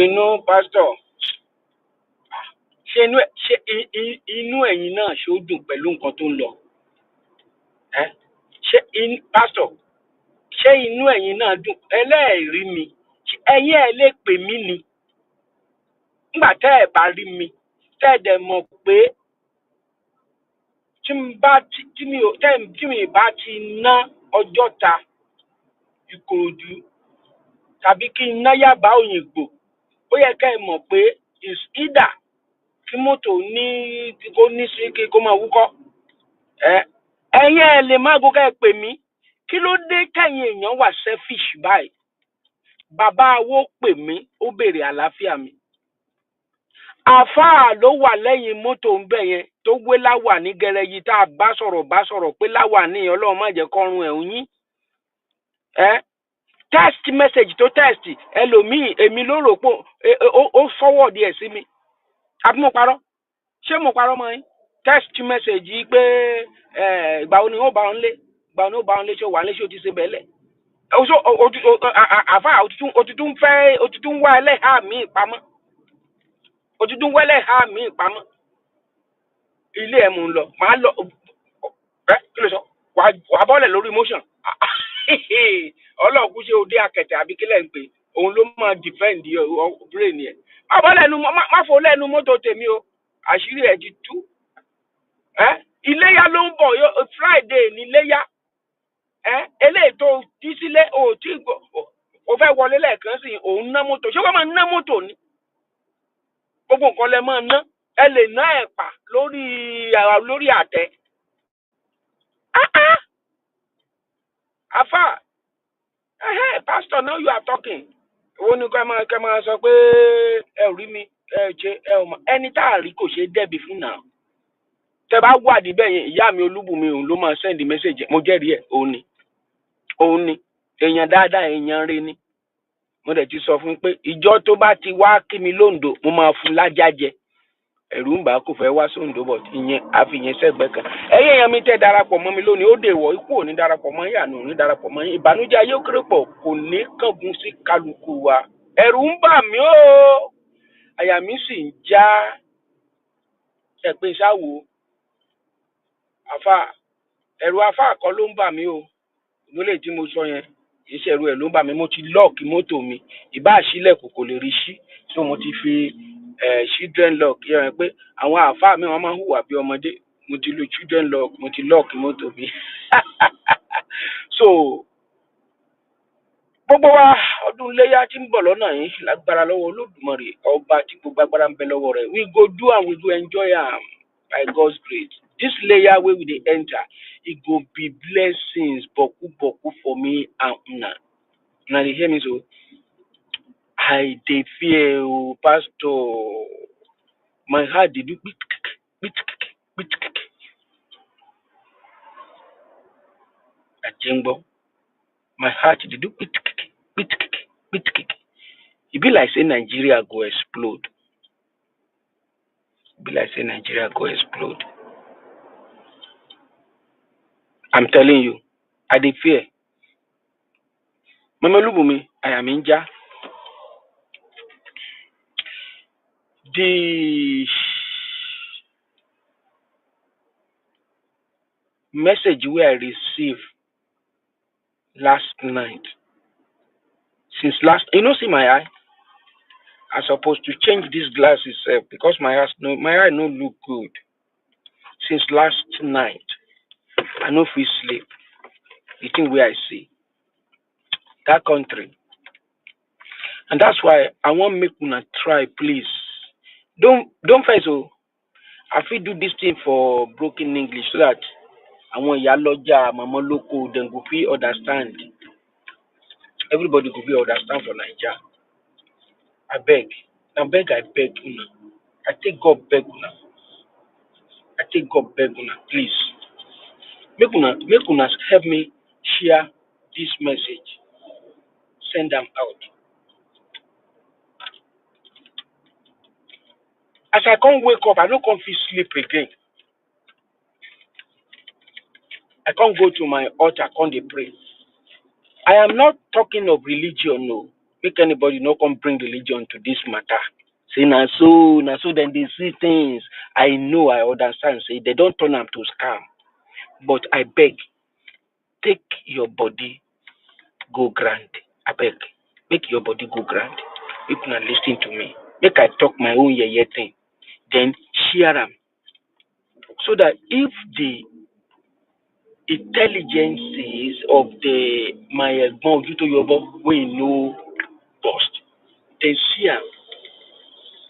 inú pastor ṣé inú ẹ̀yin náà ṣó dùn pẹ̀lú nǹkan tó ń lọ ṣé pastor ṣé inú ẹ̀yin náà dùn ẹlẹ́ẹ̀rí mi ẹ̀yin ẹ̀ lè pè mí ni nígbà tẹ́ ẹ̀ bá rí mi tẹ́ ẹ̀ dẹ̀ mọ̀ pé tí mi bá ti ná Ọjọ́ta Ìkòròdú tàbí kí n ná Yàbá Òyìngbò ó yẹ ká ẹ mọ̀ pé is either kí mọ́tò ní kó ní sí kó máa wúkọ́ ẹ̀yin ẹ̀ lè má gòkè ẹ pè mí kí ló dé kẹ́yìn èèyàn wà selfish báyìí bàbá awó pè mí ó béèrè àlàáfíà mi àfáà ló wà lẹ́yìn mọ́tò ń bẹ̀ yẹn tó gbé láwà ní gẹrẹyì tá a bá sọ̀rọ̀ pé láwà ní Ọlọ́run má jẹ́ kọ́run ẹ̀ ń yín text message tó text ẹlòmíì èmi ló rò pé ó forward ẹ̀ sí mi àbí mo parọ́ ṣé mo parọ́ mọ́ yín text message yìí pé ìgbà wo ni ó bá wọn lé ìgbà wo ni ó bá wọn lé ṣé ó wà lé ṣé ó ti ṣe bẹ́ẹ̀ lẹ̀ àfáà òtútù ń wá ẹlẹ́hàá mi ìpamọ́ òtútù ń wá ẹlẹ́hàá mi ìpamọ́ ilé ẹ̀ mò ń lọ màá lọ kí ló sọ wàá bọ́ọ̀lẹ̀ lórí motion ọlọ́ọ̀kú ṣe òde akẹ̀tẹ̀ àbí kílẹ̀ ń pè òun ló máa defend brain yẹn má fò lẹ́nu mọ́tò tèmi o àṣírí ẹ̀ ti tú iléyá ló ń bọ̀ Friday ní iléyá eléyìí tó tí sílé o fẹ́ wọlé lẹ́ẹ̀kan sí òun ná mọ́tò ṣé wọ́n máa ná mọ́tò ni gbogbo nǹkan lẹ máa ná ẹ lè ná ẹ̀pà lórí àtẹ afa pastor now you are talking owó ní kẹ́ máa sọ pé ẹ ò rí mi ẹ ṣe ẹ ò mọ ẹni tá a rí kò ṣe é dẹ́bi fún náà tẹ bá wà níbẹ̀ yẹn ìyá mi Olúbùnmi òun ló máa send message mo jẹ́rìí ẹ̀ òun ni èèyàn dáadáa èèyàn rí ni mo dẹ̀ ti sọ fún pé ìjọ tó bá ti wá kí mi lóńdó mo máa fún lájá jẹ ẹ̀rù ń bà á kò fẹ́ wá sóńdó bọ̀ ìyẹn àfihàn sẹ́gbẹ́ kan ẹ̀yìn èèyàn mi tẹ́ darapọ̀ mọ́ mi lónìí ó dè wọ̀ ikú ò ní darapọ̀ mọ́ ìyànà ò ní darapọ̀ mọ́ ìbànújẹ́ ayé òkèrè pọ̀ kò ní kángun sí kálukú wa ẹ̀rù ń bà mí o àyà mi sì ń já ẹ̀pin sáwo ẹ̀rù afá kan ló ń bà mí o lólè tí mo sọ yẹn iṣẹ́ ẹ̀rù ẹ̀ ló ń bà mí mo ti lọ́ọ̀kì mọ́tò mi ìbá àṣìlẹ̀kùn kò lè rí sí so mo ti fi children lock yẹn pé àwọn àfáà mi wọn máa ń hùwà bí ọmọdé mo ti lo children lock mo ti lock mọ́tò mi so gbogbo wa ọdún iléyá tí ń bọ̀ lọ́nà yìí lágbára lọ́wọ́ Olódùmarè ọba tí gbogbo agbára ń bẹ lọ́wọ́ rẹ̀ we go do and we go enjoy am by God's grace this layer wey we dey enter e go be blessings boku for me and una dey hear me so I dey fear o pastor my heart dey do kpik ajengbo my heart dey do kpik e be like say Nigeria go explode I'm telling you I dey fear Mama Olúbùnmi àyà mi ń já the message wey I receive last night since last see my eye I supposed to change these glasses because my eye no look good since last night I no fit sleep the thing wey I see that country and that's why I wan make una try please don't vex o I fit do this thing for broken English so that àwọn ìyá lọ́jà mama lóko dem go fit understand everybody go fit understand for Naija abeg I beg una I take God beg una please make una help me share this message send am out as I come wake up I no come fit sleep again I can't go to my altar, come dey pray. I am not talking of religion, no. Make anybody not come bring religion to this matter. Say na so then they see things. I know, I understand. Say they don't turn them to scam. But I beg, take your body, go grand. I beg, make your body go grand. You can listen to me. Make I talk my own thing. Then share them. So that if the intelligences of the my egbon to your we know bust, then see am,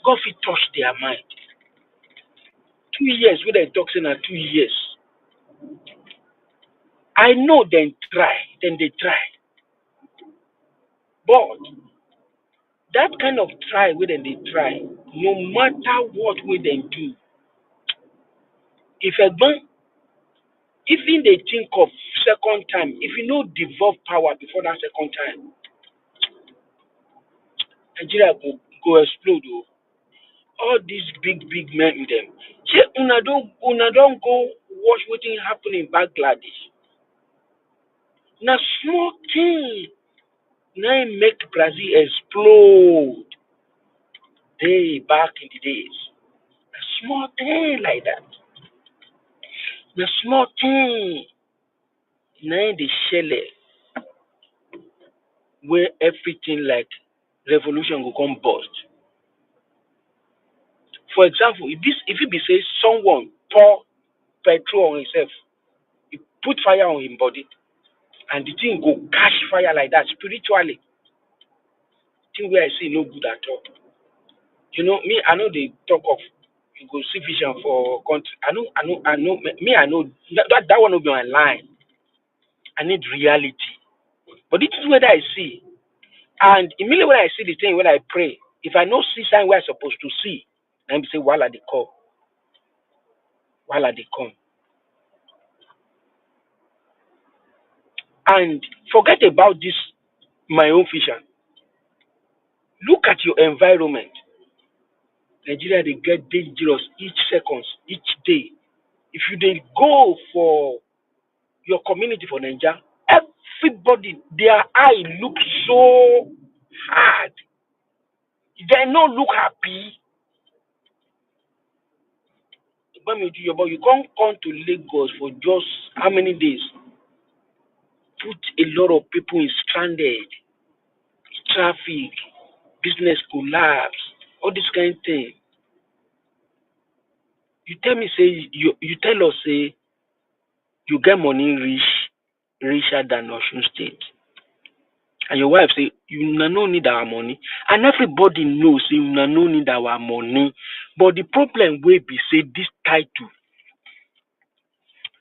God fit touch their mind. 2 years wey dem talk say na 2 years. I know dem try, dem dey try, but that kind of try wey dem dey try, no matter what wey dem do, if egbon, if im dey think of second time, if e no devolve power before that second time, Nigeria go explode o. All these big men dem, shey una don go watch wetin happen in Bangladesh. Na small thing na im make Brazil explode day back in the days. Na small thing like that. Na small thing na im dey shele where everything like revolution go come burst. For example, if it be say someone pour petrol on himself, he put fire on him body, and the thing go catch fire like that spiritually. Thing where I say no good at all. You know, me, I know they talk of you go see vision for country. I know that one will be my line. I need reality. But this is what I see. And immediately when I see the thing, when I pray, if I no see sign where I'm supposed to see, then say, Wala they call. Wala they come. And forget about this, my own vision. Look at your environment. Nigeria, they get dangerous each seconds, each day. If you dey go for your community for Nigeria, everybody, their eye look so hard. They no look happy. But you can't come to Lagos for just how many days? Put a lot of people in stranded, traffic, business collapse, all this kind of thing. You tell me, say you tell us, say you get money richer than Osun State. And your wife say, you no need our money. And everybody knows, say, you no need our money. But the problem will be, say, this title.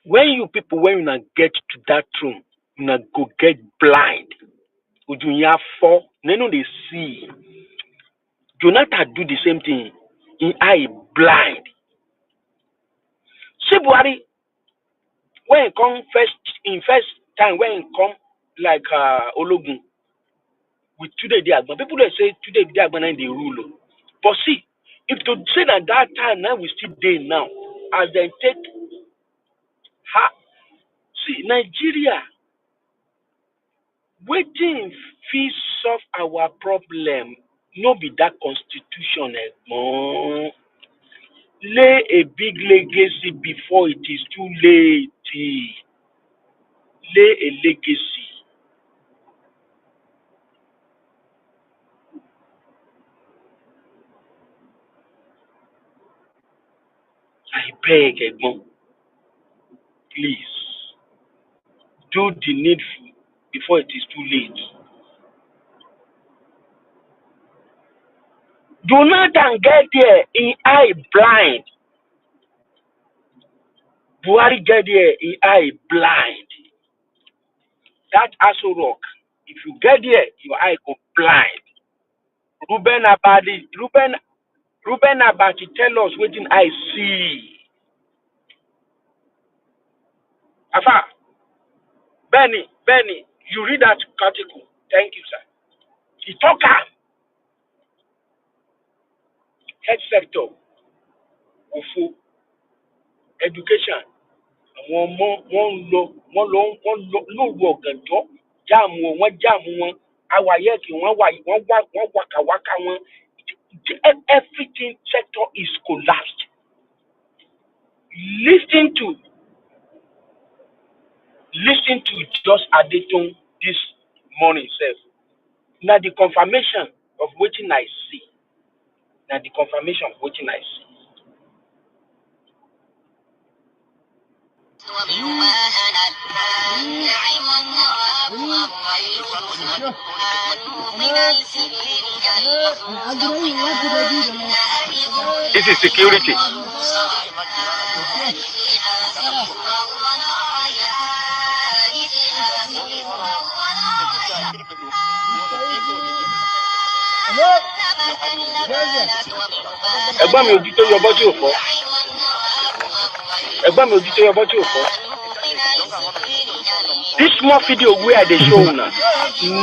When you people, when you get to that throne, you go get blind. You have four, no they see. Jonathan do the same thing. In eye blind. See Buhari, when he come first time, when he come like Ologun, with today they Agban. People they say today they Agban and they rule. But see, if to say that time now we still there now, as they take see Nigeria, waiting fit solve our problem. No be that constitution, lay a big legacy before it is too late. Lay a legacy. I beg, Egbon, please do the needful before it is too late. Jonathan get there in eye blind. Buhari get there in eye blind. That Aso Rock, if you get there, your eye go blind. Ruben Abati tell us what I see. Afa, Benny, you read that article. Thank you, sir. The talker, health sector, ofo, education, àwọn ọmọ wọn lọ lóru ọ̀gànjọ́ jáàmù wọn jáàmù wọn Our yeki, one waka waka one. Everything sector is collapsed. Listen to just Adeton this morning self. Now the confirmation of waiting I see. Now the confirmation of waiting I see. This is security. Ẹ̀gbọ́n mi ojú tó yọ bọ́jú òfò. Ẹ̀gbọ́n mi ojú tó yọ bọ́jú òfò. This small video where they show now,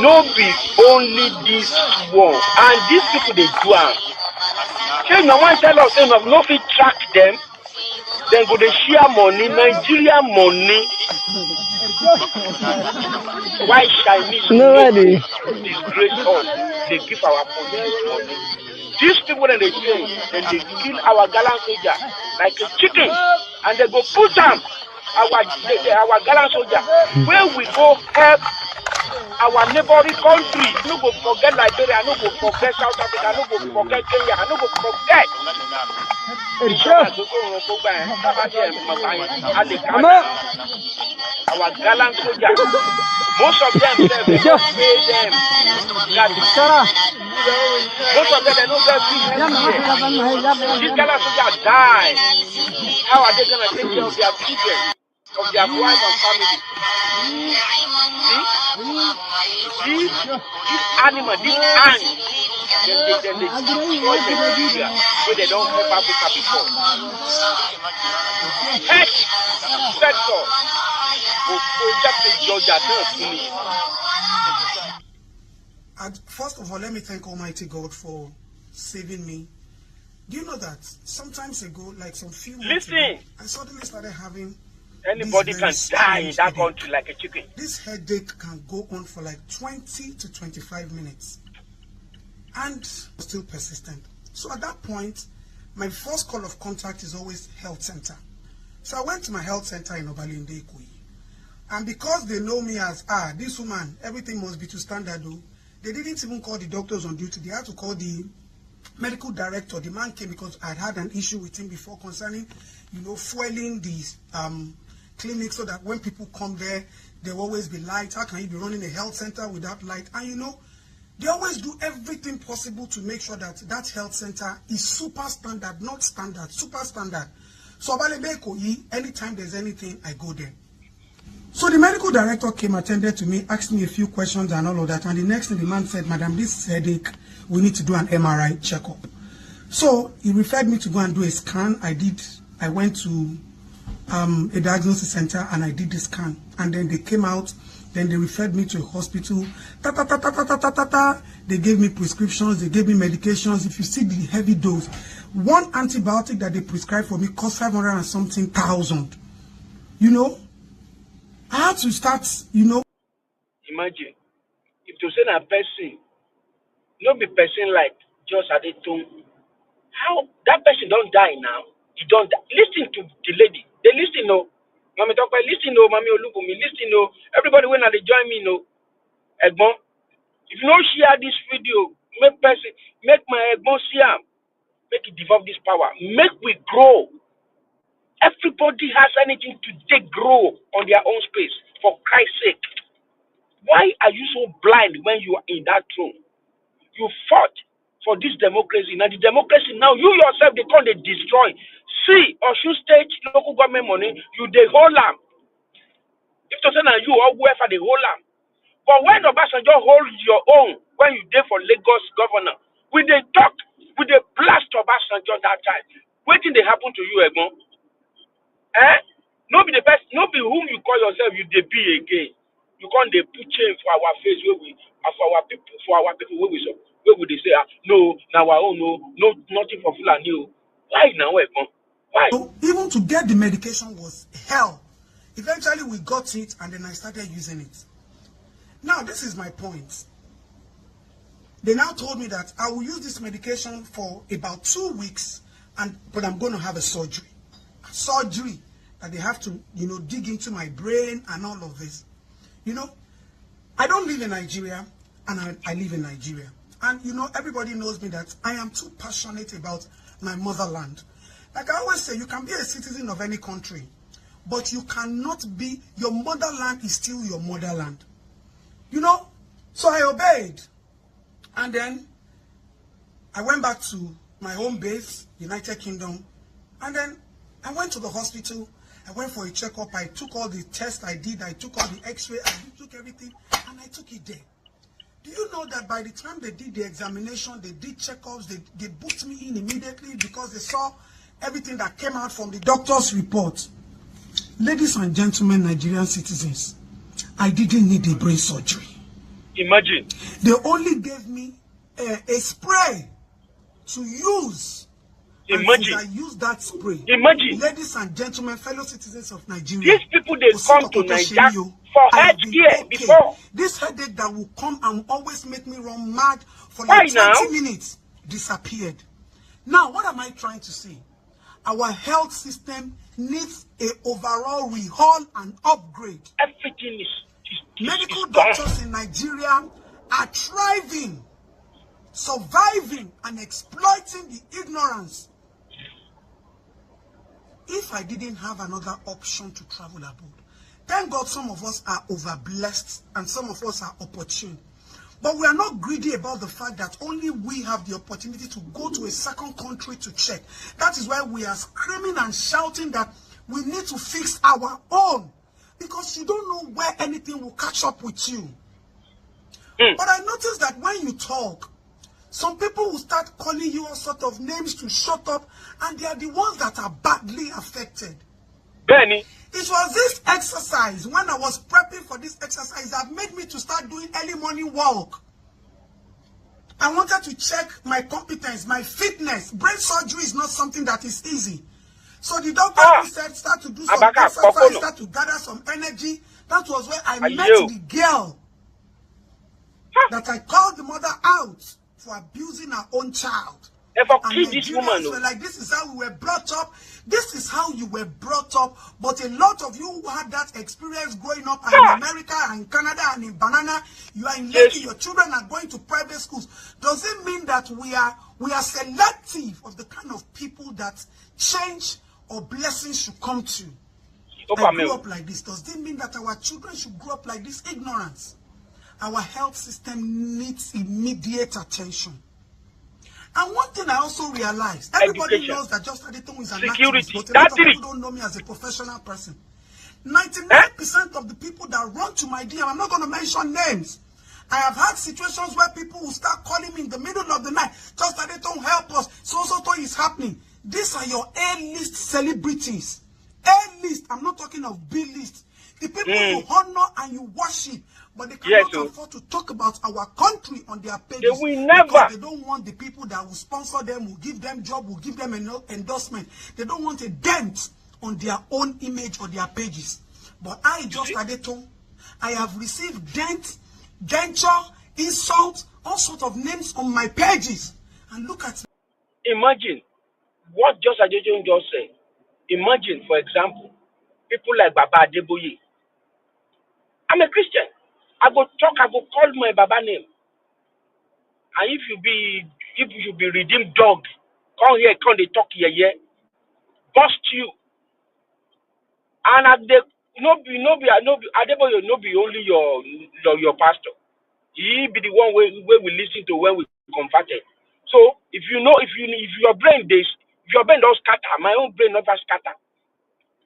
no be only this one, and these people they do am. Say no one tell us say no fit track them, then go they share money, Nigeria money. Why Chinese nobody disgrace us? They give our police money. These people that they say, then they kill our gallant soldier like a chicken, and they go put them our gallant soldier where we go help our neighboring country. I no go forget Liberia, I no go forget South Africa, I no go forget Kenya, I no go forget. Our gallant soldier, most of them say they don't pay them. Most of them they don't get free healthcare. These gallant soldiers die. How are they gonna take care of their children, of their wife and family? See, this animal, this ant, then they destroy Nigeria where they don't help Africa before. Head sector will project the Georgia to me. And first of all, let me thank Almighty God for saving me. Do you know that sometimes ago, like some few months ago, I suddenly started having anybody can die in that country like a chicken. This headache can go on for like 20 to 25 minutes and still persistent. So at that point, my first call of contact is always health center. So I went to my health center in Obalinde Ikoyi. And because they know me as, this woman, everything must be to standard though, they didn't even call the doctors on duty. They had to call the medical director. The man came because I had an issue with him before concerning, fueling these clinics so that when people come there, there will always be light. How can you be running a health center without light? And they always do everything possible to make sure that that health center is super standard, not standard, super standard. So anytime there's anything, I go there. So the medical director came, attended to me, asked me a few questions and all of that. And the next thing the man said, Madam, this headache, we need to do an MRI checkup. So he referred me to go and do a scan. I went to a diagnosis center and I did the scan. And then they came out, then they referred me to a hospital. They gave me prescriptions, they gave me medications. If you see the heavy dose, one antibiotic that they prescribed for me cost 500 and something thousand. I had to start, Imagine, if to say a person, no be person like just Adeton, how that person don't die now? He don't die. Listen to the lady. They listen, no. Mommy talk about listen, no. Mommy Oluwo, me listen, no. Everybody when they join me, no. Egbon, if you don't share this video, make my Egbon see am, make it develop this power, make we grow. Everybody has anything to take grow on their own space. For Christ's sake, why are you so blind when you are in that throne? You fought for this democracy. Now the democracy, now you yourself, they can't destroy. See, Osun State local government money, you the whole lamb. If to say now you or whoever the whole lamb. But when Obasanjo hold your own, when you there for Lagos governor, we they talk, we they blast Obasanjo that time. Waiting they happen to you, Egbon. No be the best, no be whom you call yourself, you they be again. You can't they put change for our face where we for our people where we they say no, now our own no, nothing for Fulani. Why now, Egbon? Why? So even to get the medication was hell. Eventually we got it and then I started using it. Now this is my point. They now told me that I will use this medication for about 2 weeks, but I'm going to have a surgery. Surgery that they have to, dig into my brain and all of this. I don't live in Nigeria, and I live in Nigeria. And, everybody knows me that I am too passionate about my motherland. Like I always say, you can be a citizen of any country, but you cannot be, your motherland is still your motherland. So I obeyed. And then I went back to my home base, United Kingdom. And then I went to the hospital. I went for a checkup. I took all the tests I did. I took all the x-ray. I took everything. And I took it there. Do you know that by the time they did the examination, they did checkups, they booked me in immediately because they saw everything that came out from the doctor's report. Ladies and gentlemen, Nigerian citizens, I didn't need a brain surgery. Imagine. They only gave me a spray to use. Imagine. And since I used that spray, imagine. Ladies and gentlemen, fellow citizens of Nigeria, these people, they come to Nigeria for health care before. This headache that will come and always make me run mad for Why like 20 now? minutes disappeared. Now, what am I trying to say? Our health system needs a overall rehaul and upgrade. Everything is Medical doctors in Nigeria are thriving, surviving, and exploiting the ignorance. If I didn't have another option to travel abroad, thank God some of us are overblessed and some of us are opportune. But we are not greedy about the fact that only we have the opportunity to go to a second country to check. That is why we are screaming and shouting that we need to fix our own. Because you don't know where anything will catch up with you. But I noticed that when you talk, some people will start calling you all sort of names to shut up, and they are the ones that are badly affected. Benny. It was this exercise, when I was prepping for this exercise, that made me to start doing early morning walk. I wanted to check my competence, my fitness. Brain surgery is not something that is easy. So the doctor said, start to do some exercise, start to gather some energy. That was where I met the girl that I called the mother out for abusing her own child. And this woman, were like, this is how we were brought up. This is how you were brought up. But a lot of you who had that experience growing up in America and in Canada and in Banana, you are in Lekki, your children are going to private schools. Does it mean that we are selective of the kind of people that change or blessings should come to? I grew up like this. Does it mean that our children should grow up like this? Ignorance. Our health system needs immediate attention. And one thing I also realized, everybody knows that Just Adetong is an activist, but a lot of people don't know me as a professional person. 99% of the people that run to my DM, I'm not going to mention names. I have had situations where people will start calling me in the middle of the night. Just Adetong, help us. So is happening. These are your A-list celebrities. A-list. I'm not talking of B-list. The people you honor and you worship, but they cannot afford to talk about our country on their pages. They will never. Because they don't want the people that will sponsor them, will give them job, will give them an endorsement. They don't want a dent on their own image or their pages. But I, Just Adetong, I have received dent, denture, insult, all sorts of names on my pages. And look at me. Imagine what Just Adetong just said. Imagine, for example, people like Baba Adeboye. I'm a Christian. I go call my Baba name. And if you be redeemed dog, come here, come they talk here, bust you. And Adeboye no be only your pastor. He be the one where we listen to when we converted. So if your brain don't scatter, my own brain never scatter.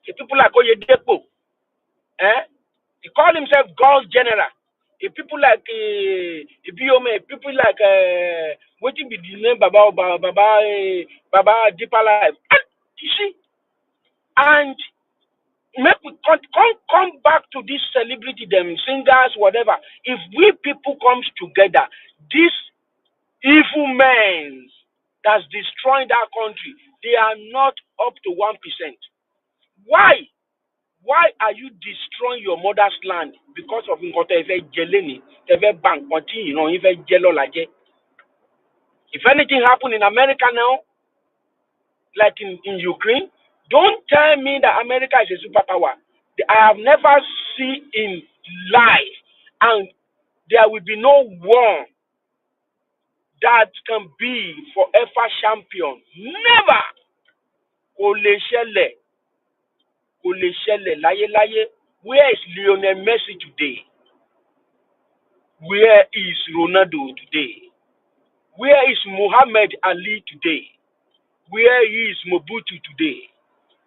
The people like Oyedepo, he called himself God's general. If people like Ibiome, people like waiting be the name Baba Deeper Life. And you see, and make we come back to this celebrity, them singers, whatever. If we people comes together, these evil men that's destroying that country, they are not up to 1%. Why? Why are you destroying your mother's land because of Nkoto Efe Jeleni, Efe Bank, continue, Efe Jelo Laje? If anything happen in America now, like in Ukraine, don't tell me that America is a superpower. I have never seen in life, and there will be no war that can be forever champion. Never. Kò lè ṣẹlẹ̀, kò lè ṣẹlẹ̀ láyéláyé. Where is Lionel Messi today? Where is Ronaldo today? Where is Muhammad Ali today? Where is Mobutu today?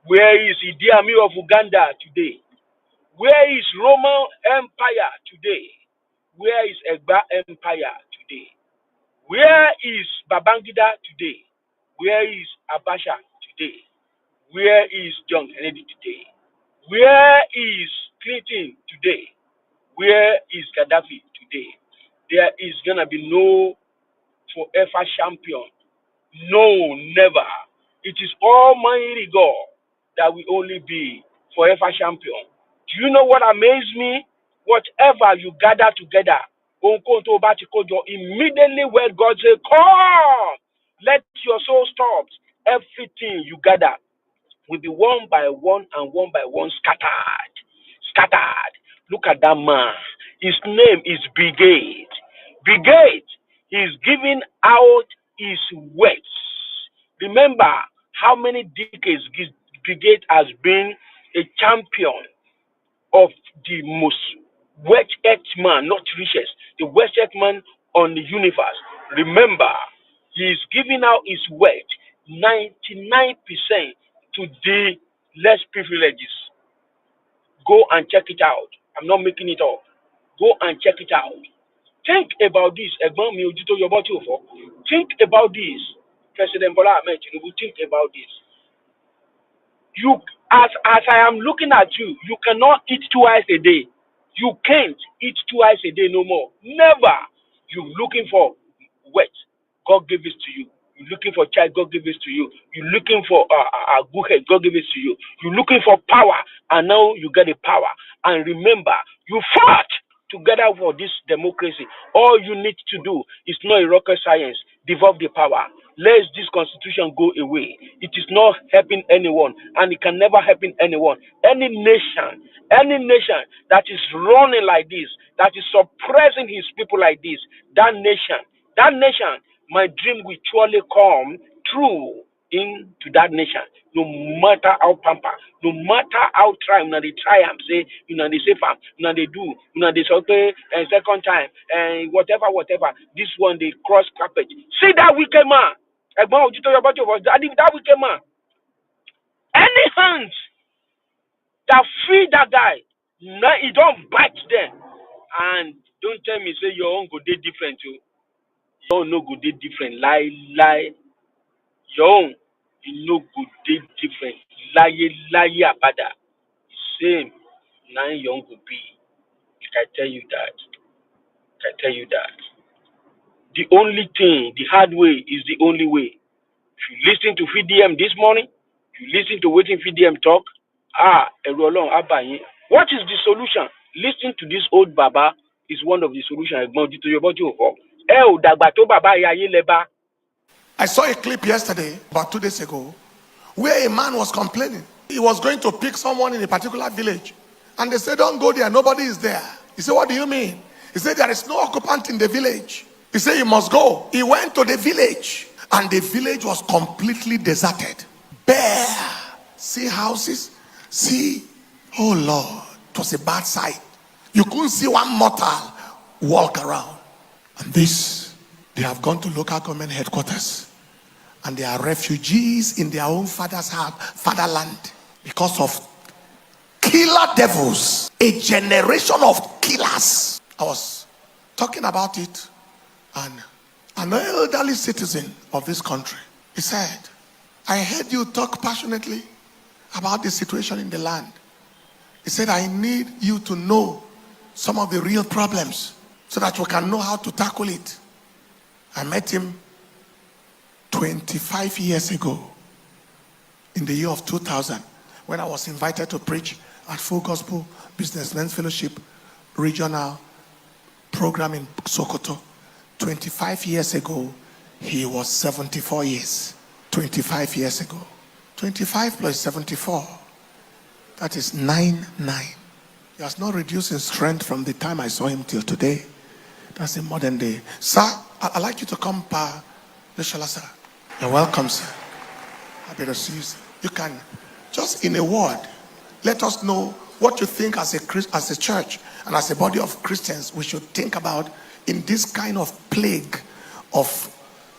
Where is Idi Amin of Uganda today? Where is Roman Empire today? Where is Egba Empire today? Where is Babangida today? Where is Abacha today? Where is John Kennedy today? Where is Clinton today? Where is Gaddafi today? There is gonna be no forever champion. No, never. It is Almighty God that will only be forever champion. Do you know what amazed me? Whatever you gather together, immediately when God said, come, let your soul stop. Everything you gather will be one by one and one by one scattered. Scattered. Look at that man. His name is Brigade. Brigade. He's giving out his words. Remember how many decades Brigade has been a champion of the most wealthiest man, not richest, the wealthiest man on the universe. Remember, he is giving out his wealth 99% to the less privileges. Go and check it out. I'm not making it up. Go and check it out. Think about this. Think about this. President Bola Ahmed Tinubu, think about this. You, as I am looking at you, you cannot eat twice a day. You can't eat twice a day no more. Never. You're looking for wet. God gave it to you. You're looking for child. God gave it to you. You're looking for a good head. God gave it to you. You're looking for power, and now you get the power. And remember, you fought together for this democracy. All you need to do is not a rocket science. Devolve the power. Let this constitution go away. It is not helping anyone, and it can never help anyone. Any nation that is running like this, that is suppressing his people like this, that nation, my dream will surely come true into that nation. No matter how pamper, no matter how try, they try and say, they say farm, they do, they say, and second time, and whatever, this one they cross carpet. See that wicked man. That wicked man. Any hands that free that guy, no, he don't bite them. And don't tell me, say your own go dey different too. Your own no go dey different. Lie. Your own, you no go dey different. Lie abada. Same. Now your own go be. I tell you that. The only thing, the hard way is the only way. If you listen to VDM this morning, you listen to waiting VDM talk, what is the solution? Listening to this old Baba is one of the solutions. I saw a clip yesterday, about 2 days ago, where a man was complaining. He was going to pick someone in a particular village. And they said, don't go there, nobody is there. He said, what do you mean? He said, there is no occupant in the village. He said, you must go. He went to the village, and the village was completely deserted. Bare. See houses? See, oh Lord, it was a bad sight. You couldn't see one mortal walk around. And this, they have gone to local government headquarters, and they are refugees in their own fatherland because of killer devils, a generation of killers. I was talking about it, and an elderly citizen of this country, he said, I heard you talk passionately about the situation in the land. He said, I need you to know some of the real problems so that we can know how to tackle it. I met him 25 years ago, in the year of 2000, when I was invited to preach at Full Gospel Businessmen's Fellowship regional program in Sokoto. 25 years ago, He was 74 years, 25 years ago. 25 plus 74, that is 99. He has not reduced in strength from the time I saw him till today. That's the modern day. Sir, I'd like you to come, Pa. Sir. You're welcome, sir. Happy to see you, sir. You can, just in a word, let us know what you think as a church and as a body of Christians we should think about in this kind of plague of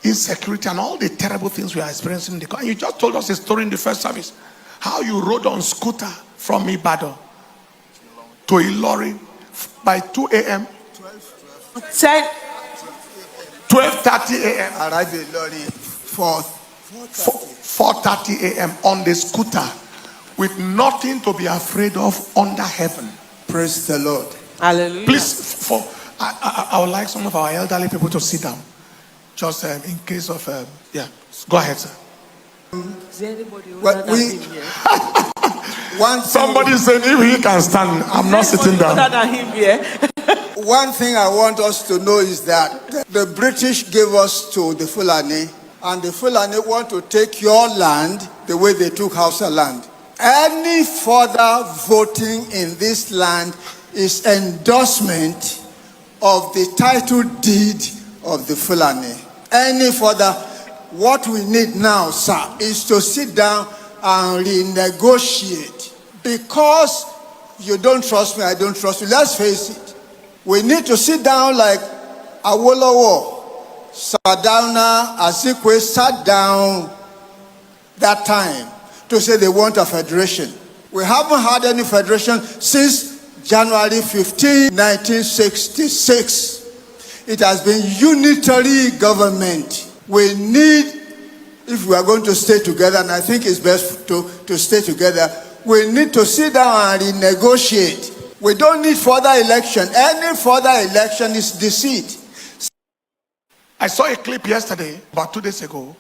insecurity and all the terrible things we are experiencing in the country. You just told us a story in the first service, how you rode on scooter from Ibadan to Ilorin by 2 a.m. 12:30 a.m. Arrived in Ilorin for 4:30 a.m. on the scooter with nothing to be afraid of under heaven. Praise the Lord. Hallelujah. Please, I would like some of our elderly people to sit down. Just in case of, yeah. Go ahead, sir. Is there anybody older than him here? Somebody said if he can stand, I'm not sitting down. Older than him here? One thing I want us to know is that the British gave us to the Fulani, and the Fulani want to take your land the way they took Hausa land. Any further voting in this land is endorsement of the title deed of the Fulani. Any further, what we need now, sir, is to sit down and renegotiate. Because you don't trust me, I don't trust you. Let's face it. We need to sit down like Oluwo, Sardauna, Azikwe sat down that time to say they want a federation. We haven't had any federation since January 15, 1966. It has been unitary government. We need, if we are going to stay together, and I think it's best to stay together, we need to sit down and renegotiate. We don't need further election. Any further election is deceit. I saw a clip yesterday, about 2 days ago,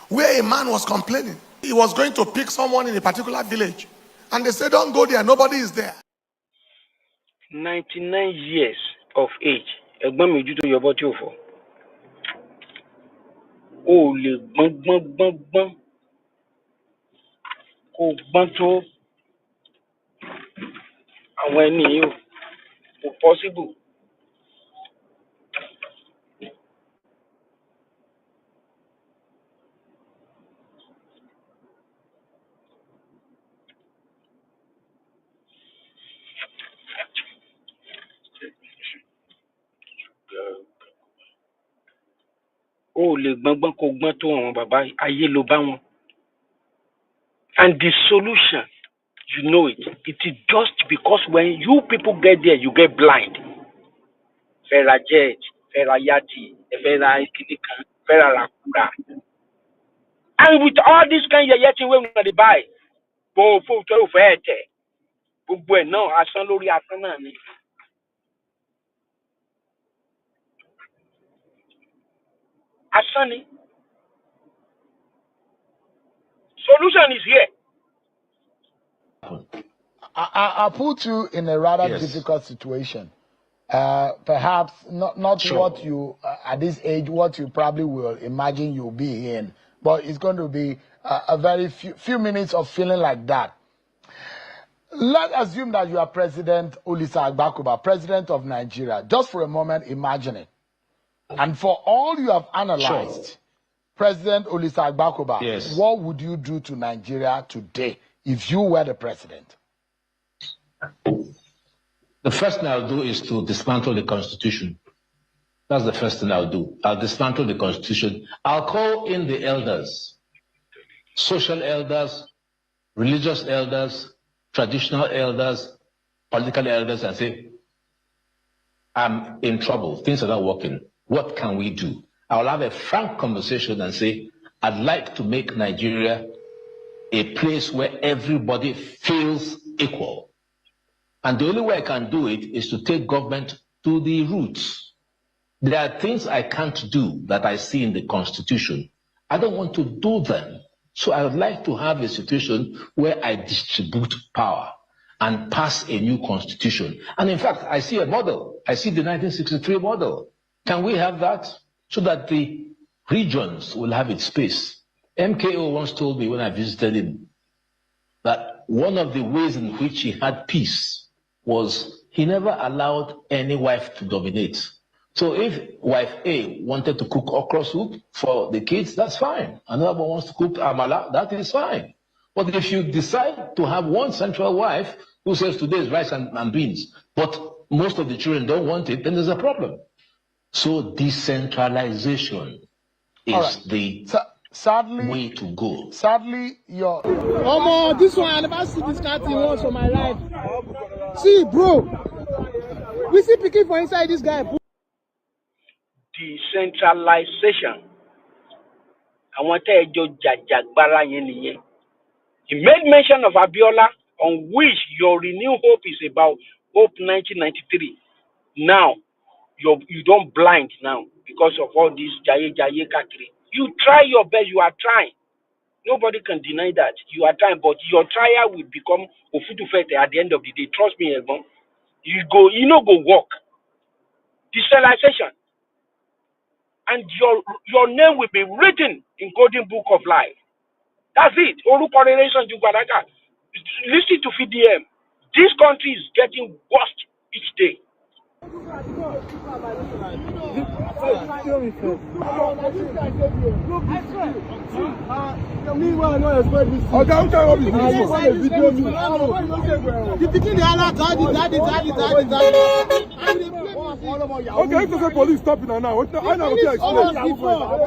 where a man was complaining. He was going to pick someone in a particular village. And they said, don't go there, nobody is there. 99 years of age. Ẹ̀gbọ́n mi ojú tó yọ bọ́ tí ò fọ́. O lè gbọ́n kó gbọ́n tó àwọn ẹni yìí o. Kò possible. O lè gbọ́n kó gbọ́n tó àwọn bàbá ayé ló bá wọn. And the solution, you know it. It is just because when you people get there, you get blind. Fẹ́ra jet, fẹ́ra yati, fẹ́ra kìnìkan, fẹ́ra làkúrà. And with all this kind of yeti wey una dey buy, bó fò tó o fẹ́ tẹ̀, gbogbo ẹ̀ náà asán lórí asán náà ni. Asán ni. Solution is here. I'll put you in a rather difficult situation. Perhaps not sure. What you, at this age, what you probably will imagine you'll be in. But it's going to be a very few minutes of feeling like that. Let's assume that you are President Olisa Agbakuba, President of Nigeria. Just for a moment, imagine it. And for all you have analyzed, President Olisa Agbakuba, what would you do to Nigeria today if you were the president? The first thing I'll do is to dismantle the Constitution. That's the first thing I'll do. I'll dismantle the Constitution. I'll call in the elders, social elders, religious elders, traditional elders, political elders, and say, I'm in trouble. Things are not working. What can we do? I'll have a frank conversation and say, I'd like to make Nigeria a place where everybody feels equal. And the only way I can do it is to take government to the roots. There are things I can't do that I see in the Constitution. I don't want to do them. So I would like to have a situation where I distribute power and pass a new constitution. And in fact, I see a model. I see the 1963 model. Can we have that? So that the regions will have its space. MKO once told me when I visited him that one of the ways in which he had peace was he never allowed any wife to dominate. So if wife A wanted to cook okra soup for the kids, that's fine. Another one wants to cook amala, that is fine. But if you decide to have one central wife who says today is rice and beans, but most of the children don't want it, then there's a problem. So decentralization is the sadly way to go. Sadly, your this one I never see this kind of thing once for my life. See, bro, we see picking for inside this guy. Decentralization. I want to jajagbara yen. He made mention of Abiola, on which your renewed hope is about Hope 1993. Now, you don't blind now because of all this jaye kakri. You try your best. You are trying. Nobody can deny that. You are trying, but your trial will become ofutufete at the end of the day. Trust me, Egbon. You go work. Decentralization. And your name will be written in Golden Book of Life. That's it. Olu correlation to Guadaka. Listen to FDM. This country is getting worse each day. Okay, if the police stopping now, I know what you explain.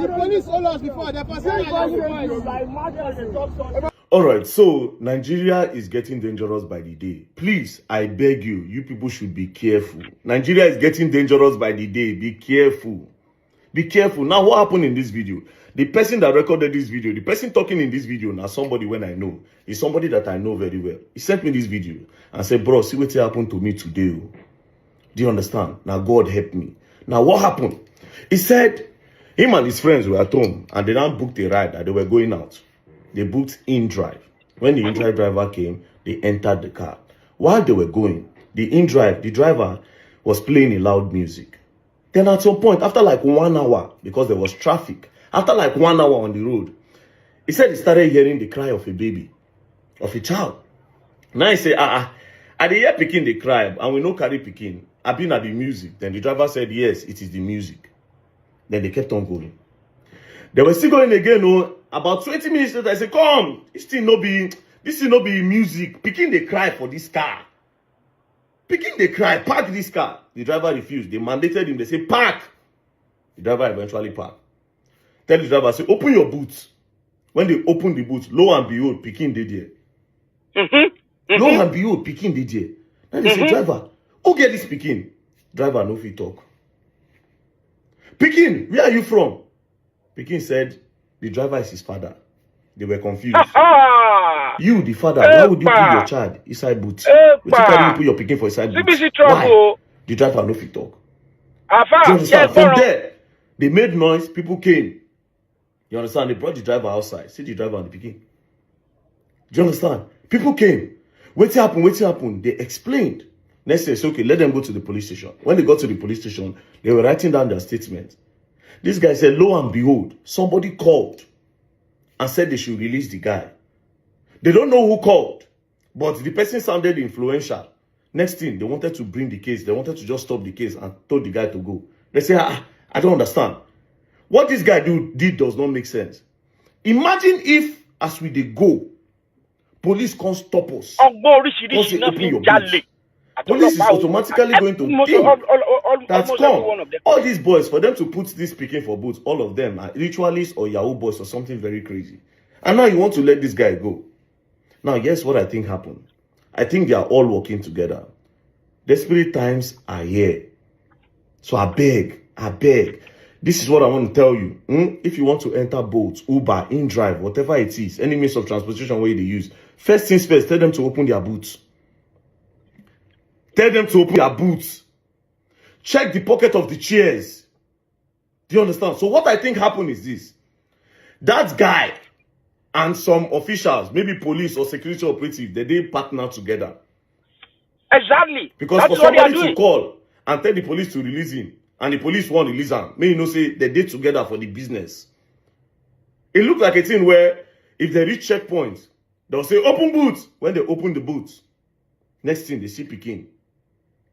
The police told us before. All right, so Nigeria is getting dangerous by the day. Please, I beg you, you people should be careful. Nigeria is getting dangerous by the day. Be careful. Be careful. Now, what happened in this video? The person that recorded this video, the person talking in this video, now somebody when I know, is somebody that I know very well. He sent me this video and said, bro, see what happened to me today. Do you understand? Now, God help me. Now, what happened? He said him and his friends were at home and they now booked a ride that they were going out. They booked in-drive. When the in-drive driver came, they entered the car. While they were going, the driver was playing a loud music. Then at some point, after like 1 hour, because there was traffic, after like 1 hour on the road, he said he started hearing the cry of a baby, of a child. Now he said, I dey hear pikin dey cry, and we no carry pikin. I been at the music. Then the driver said, yes, it is the music. Then they kept on going. They were still going again. About 20 minutes later, I said, come, this thing no be music. Pikin dey cry for this car. Pikin dey cry, park this car. The driver refused. They mandated him. They say, park. The driver eventually parked. Tell the driver, say, open your boots. When they opened the boots, lo and behold, pikin dey there. Lo and behold, pikin dey there. Then they say, driver, who get this pikin? Driver no fit talk. Pikin, where are you from? Pikin said, the driver is his father. They were confused. You, the father, why would you put your child inside boot? Would you carry put your pikin for inside boot? Why? The driver no fit talk. Do you understand? From there, they made noise, people came. You understand? They brought the driver outside. See the driver and the pikin. Do you understand? People came. What happened? They explained. Next day, okay, let them go to the police station. When they got to the police station, they were writing down their statement. This guy said, lo and behold, somebody called and said they should release the guy. They don't know who called, but the person sounded influential. Next thing, they wanted to bring the case. They wanted to just stop the case and told the guy to go. They say, I don't understand. What this guy did does not make sense. Imagine if, as we go, police can't stop us. Can't say, open your boots. Police is automatically going to think that's come. All these boys, for them to put this picking for boots, all of them are ritualists or Yahoo boys or something very crazy. And now you want to let this guy go. Now, guess what I think happened? I think they are all working together. Desperate times are here. So I beg. This is what I want to tell you. If you want to enter boats, Uber, in-drive, whatever it is, any means of transportation where they use, first things first, tell them to open their boots. Tell them to open their boots. Check the pocket of the chairs. Do you understand? So what I think happened is this. That guy and some officials, maybe police or security operative, they partner together. Exactly. Because for somebody to call and tell the police to release him, and the police won't release them. May you know say they did together for the business. It looked like a thing where if they reach checkpoints, they'll say open boots. When they open the boots, next thing they see Peking.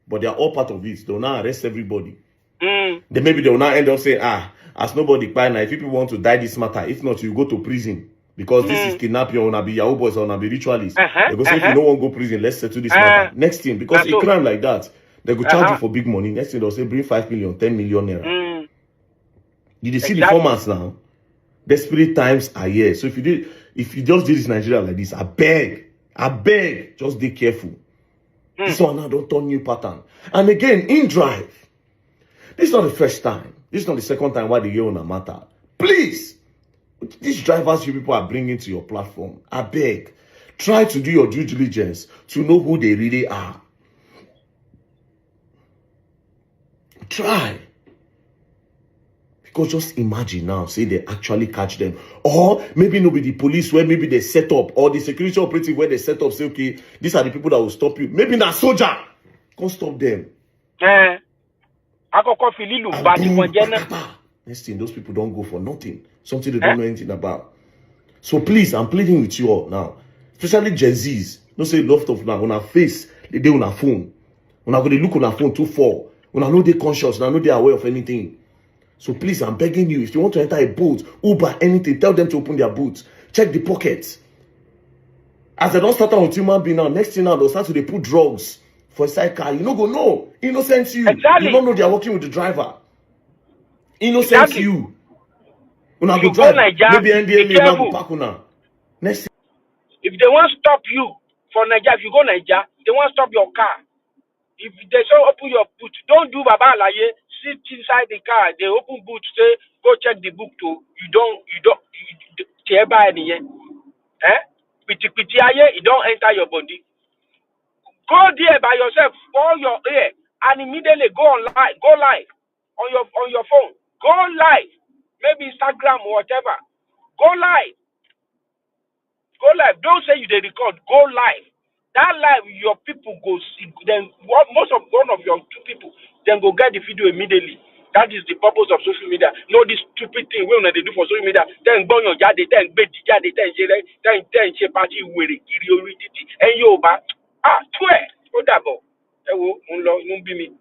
But they are all part of it. They'll now arrest everybody. Then maybe they'll now end up saying, as nobody buy now, if people want to die this matter, if not, you go to prison. Because this is kidnapping, or be Yahoo boys, or be ritualists. They go say, if you don't want to go prison, let's settle this matter. Next thing, because a crime like that, they go charge you for big money. Next thing, they'll say, bring 5 million, 10 million naira. Did you see the formats now? Desperate times are here. So if you just did this Nigeria like this, I beg, just be careful. This one now don't turn new pattern. And again, in drive, this is not the first time. This is not the second time why the year on a matter. Please, these drivers you people are bringing to your platform, I beg, try to do your due diligence to know who they really are. Try. Because just imagine now, say they actually catch them. Or maybe nobody the police where maybe they set up, or the security operative where they set up, say, okay, these are the people that will stop you. Maybe not soldier. Can't stop them. Next thing, those people don't go for nothing. Something they don't know anything about. So please, I'm pleading with you all now. Especially Gen Zs. Don't say lot of now on our face, they do on our phone. When I go to look on our phone too far. When I know they're conscious, when I know they're aware of anything. So please, I'm begging you, if you want to enter a boat, Uber, anything, tell them to open their boots. Check the pockets. As they don't start out with human being now, next thing now, they'll start to put drugs for a sidecar. You don't go, no. Innocent you. Exactly. You don't know they're working with the driver. Innocent you. When I go drive, maybe NDLA now go park now. Next thing. If they want to stop you for Nigeria, if you go Nigeria, they want to stop your car. If they say open your boot, don't do Baba Alaye. Sit inside the car. They open boot, say go check the book too. You don't buy any. Piti aye, it don't enter your body. Go there by yourself, call your ear, and immediately go live on your phone. Go live, maybe Instagram or whatever. Go live. Go live. Don't say you they record. Go live. That live, your people go see. Then one of your two people then go get the video immediately. That is the purpose of social media. No, this stupid thing we they do for social media. Then burn your jade, then bed jade, then she party with it. And you ba swear. Go that bo. Unlo, be me.